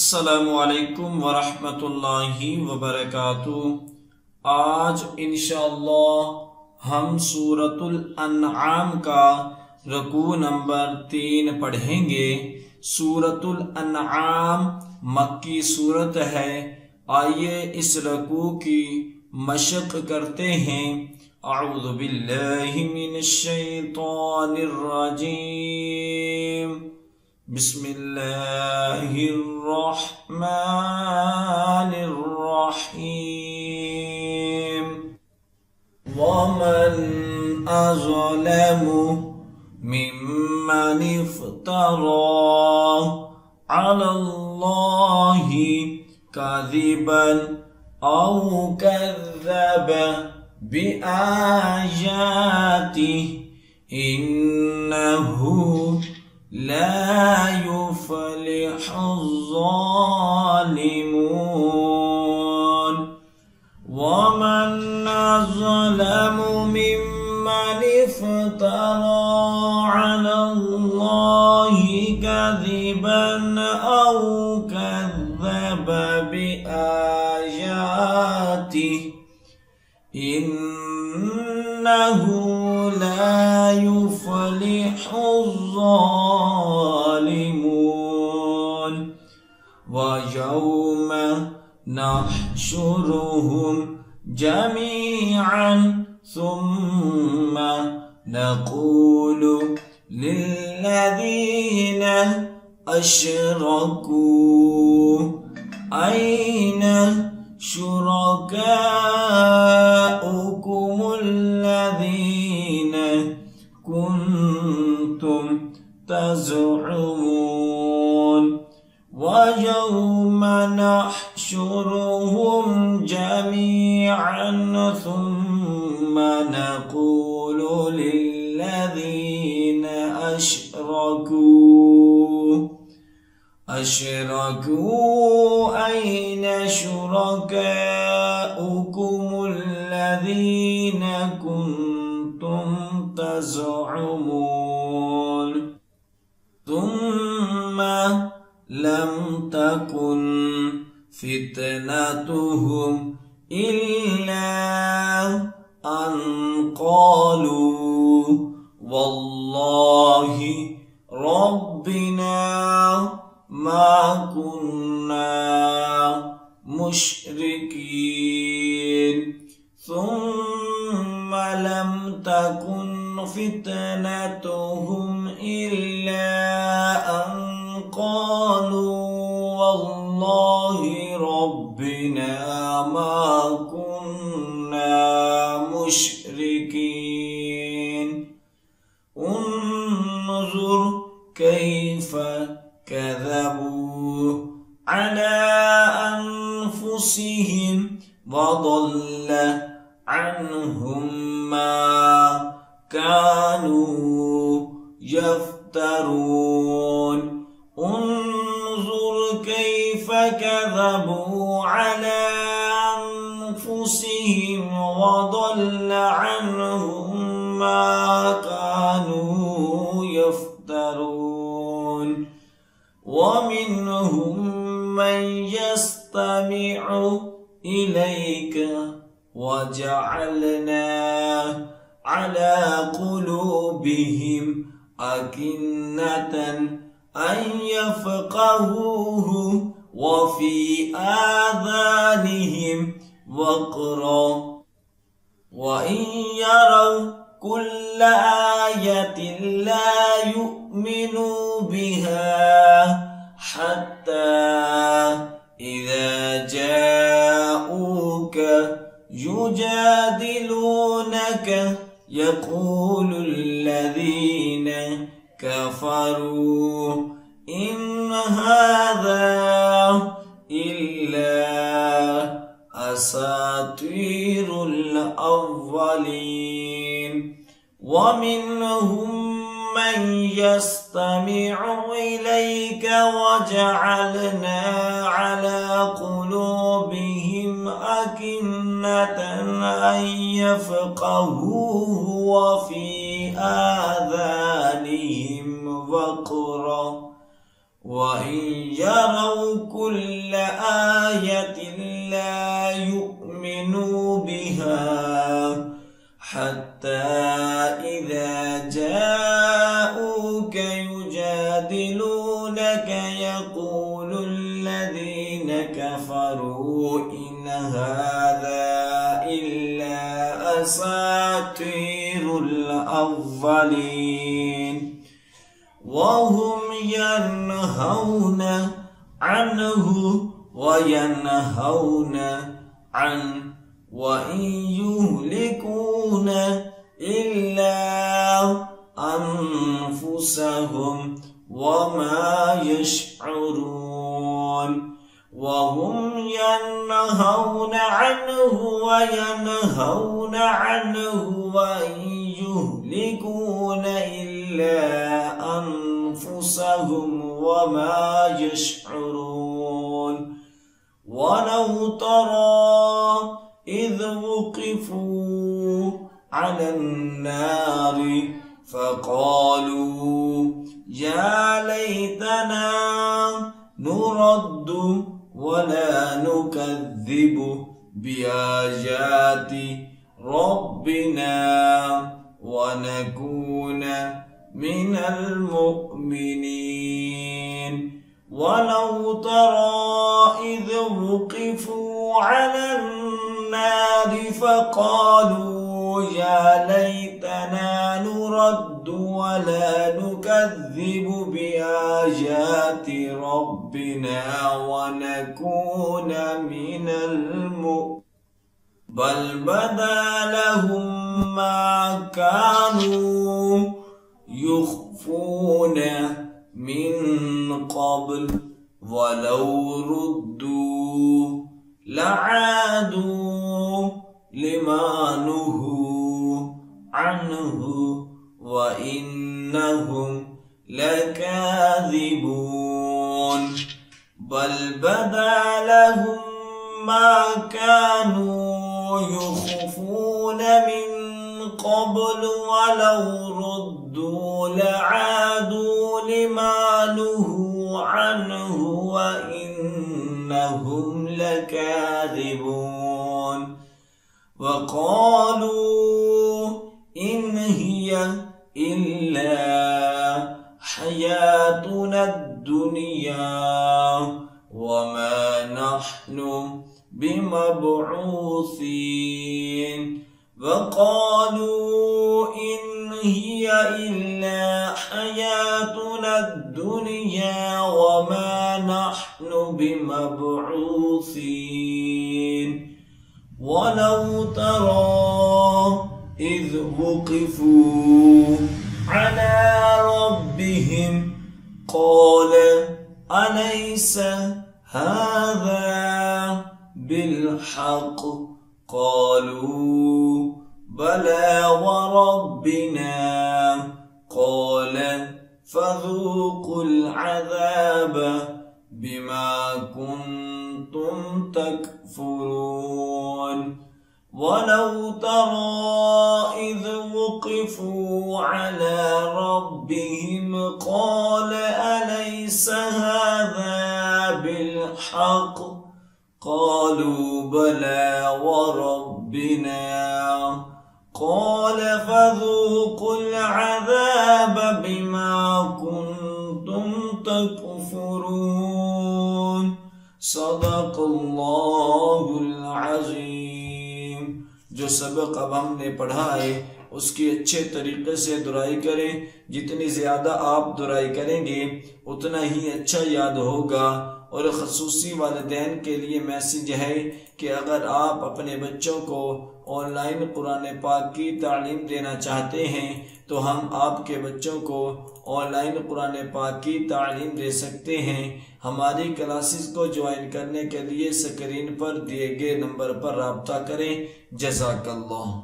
अस्सलामुअलैकुम वरहमतुल्लाहि वबरकातुह। आज इंशाअल्लाह हम सूरतुल अन्आम का रुकू नंबर 3 पढ़ेंगे। सूरतुल अन्आम मक्की सूरत है। आइए इस रुकू की मशक करते हैं। अऊज़ु बिल्लाहि मिनश शैतानिर रजीम। बिस्मिल्लाहिर्रहमानिर्रहीम। वमन अज़लमु मिम्मन इफ्तरा अलल्लाहि कज़िबन औ कज़्ज़ब बिआयातिहि इन्नहु ला युफ्लिहुज़्ज़ालिमून। वमन अज़लमु मिम्मन इफ्तरा अलल्लाहि कज़िबन औ कज़्ज़ब बिआयातिहि इन्नहु ला युफ्लिहुज़्ज़ालिमून। वयौम नहशुरुहुम जमीअन सुम्म नक़ूलु लिल्लज़ीना अशरकू ऐन शुरकाउकुमुल्लज़ीना कुन्तुम तज़उमून। वयौम नहशुरुहुम जमीअन सुम्म नक़ूलु लिल्लज़ीना अशरकू ऐन शुरकाउकुमुल्लज़ीना कुन्तुम तज़उमून। सुम्म लम तकुन फितनतुहुम इल्ला अन क़ालू वल्लाहि रब्बिना मा कुन्ना मुश्रिकीन। सुम्म लम तकुन फितनतुहुम इल्ला अन क़ालू वल्लाहि रब्बिना मा कुन्ना मुश्रिकीन। उन्ज़ुर कैफ़ कज़बू अला अन्फुसिहिम वज़ल्ल अन्हुम मा कानू यफ्तरून। उन्ज़ुर कैफ़ कज़बू अला अन्फुसिहिम वज़ल्ल अन्हुम मा कानू यफ्तरून। वमिन्हुम मन यस्तमिअु इलैक वजअलना अला कुलूबिहिम अकिन्नतन अन यफ़क़हूहु वफ़ी आज़ानिहिम वक़रा वइन यरौ कुल्ल आयतिन ला युमिनु बिहा हत्ता इज़ा जाऊक युजादिलूनक यक़ूलुल्लज़ीन कफ़रू इन हाज़ा इल्ला असातीरुल अव्वलीन। वमिन्हुम मन यस्तमिअु इलैक वजअलना अला कुलूबिहिम अकिन्नतन अन यफ़क़हूहु वफ़ी आज़ानिहिम वक़रा وإن يروا كل آية لا يؤمنوا بها حتى إذا جاءوك يجادلونك يقول الذين كفروا إن هذا إلا أساطير الأولين وهم ينهون عنه وينهون عنه وإن يهلكون إلا أنفسهم وما يشعرون وهم ينهون عنه وينهون عنه وإن يهلكون إلا أنفسهم وما يشعرون ولو ترى إذ وقفوا على النار فقالوا يا ليتنا نرد ولا نكذب بآيات ربنا ونكون من المؤمنين ولو ترى إذ وقفوا على النار فقالوا يا ليتنا نرد ولا نكذب بآيات ربنا ونكون من المؤمنين بل بدا لهم ما كانوا يخفون من قبل ولو ردوا لعادوا لما نهوا عنه وإنهم لكاذبون بل بدا لهم ما كانوا يخفون من قبل ولو ردوا لعادوا لما نهوا عنه وإنهم لكاذبون وقالوا إن هي إلا حياتنا الدنيا وما نحن بمبعوثين وقالوا إن هي إلا حياتنا الدنيا وما نحن بمبعوثين ولو ترى إذ وقفوا على ربهم قال أليس هذا بالحق قالوا بلى وربنا قال فذوقوا العذاب بما كنتم تكفرون ولو ترى إذ وقفوا على ربهم قال أليس هذا بالحق قالوا بلى وربنا قال فذوقوا العذاب بما كنتم تكفرون صدق الله العظيم। जो सबक अब हमने पढ़ा है उसकी अच्छे तरीके से दुराई करें। जितनी ज्यादा आप दुराई करेंगे उतना ही अच्छा याद होगा। और खसूसी वालिदैन के लिए मैसेज है कि अगर आप अपने बच्चों को ऑनलाइन कुरान पाक की तालीम देना चाहते हैं तो हम आपके बच्चों को ऑनलाइन कुरान पाक की तालीम दे सकते हैं। हमारी क्लासेस को ज्वाइन करने के लिए स्क्रीन पर दिए गए नंबर पर राब्ता करें। जज़ाकल्लाह।